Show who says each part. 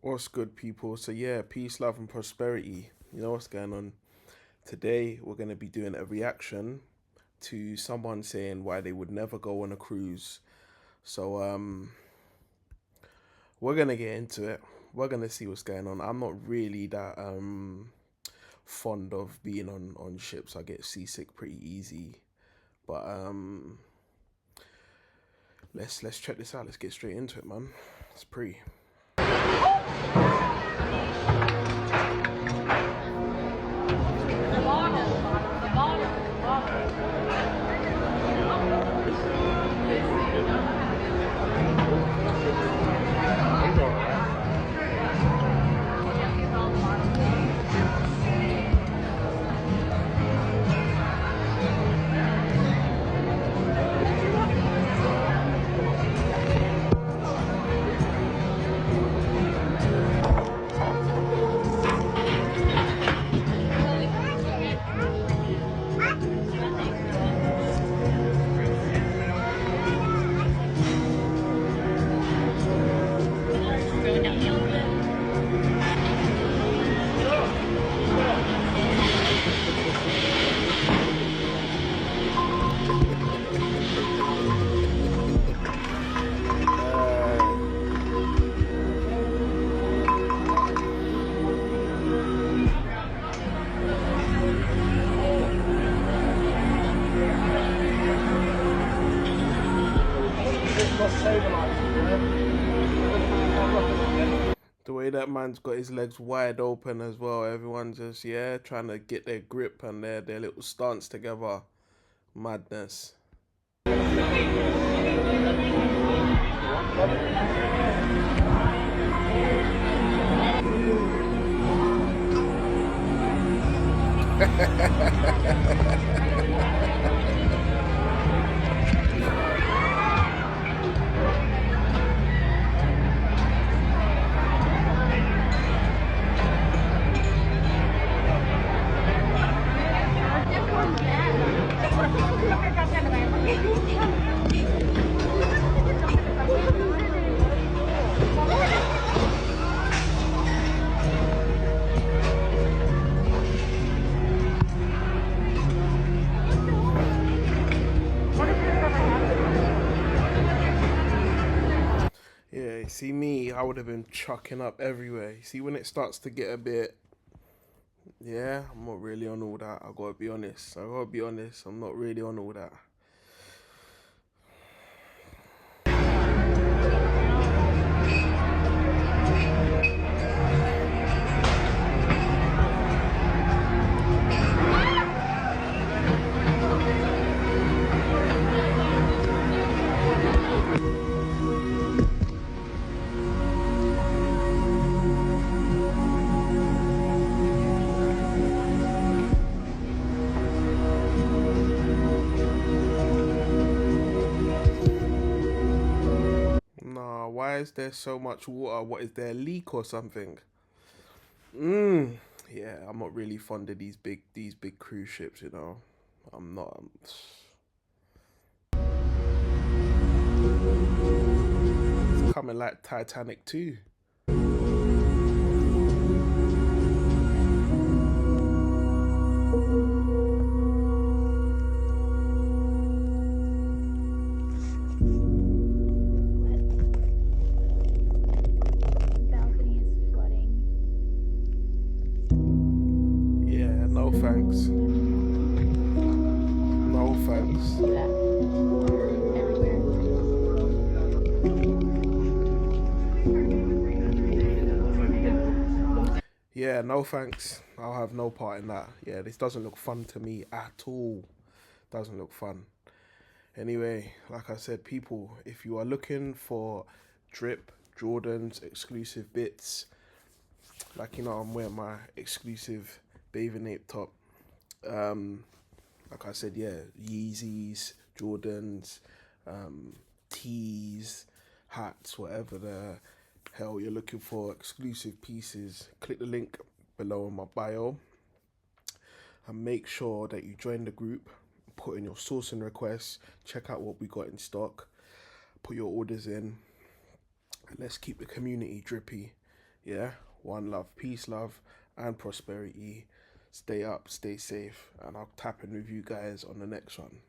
Speaker 1: What's good, people? So, yeah, peace, love, and prosperity. You know what's going on? Today, we're going to be doing a reaction to someone saying why they would never go on a cruise. So, we're going to get into it. We're going to see what's going on. I'm not really that fond of being on ships. I get seasick pretty easy. But let's check this out. Let's get straight into it, man. It's pretty. The way that man's got his legs wide open as well. Everyone just, yeah, trying to get their grip and their little stance together. Madness. Yeah, see me, I would have been chucking up everywhere. See when it starts to get a bit, yeah, I'm not really on all that. I gotta be honest. I'm not really on all that. Nah, why is there so much water? What is there, a leak or something? Yeah, I'm not really fond of these big cruise ships, you know. I'm not. It's coming like Titanic too.
Speaker 2: Balcony is flooding.
Speaker 1: Yeah, no thanks. No thanks. Yeah, no thanks. I'll have no part in that. Yeah, this doesn't look fun to me at all. Doesn't look fun. Anyway, like I said, people, if you are looking for drip, Jordans, exclusive bits, like you know, I'm wearing my exclusive bathing ape top. Um, like I said, yeah, Yeezys, Jordans, tees, hats, whatever the hell you're looking for, exclusive pieces. Click the link below in my bio and make sure that you join the group. Put in your sourcing requests. Check out what we got in stock. Put your orders in. And let's keep the community drippy. Yeah, one love, peace, love, and prosperity. Stay up, stay safe, and I'll tap in with you guys on the next one.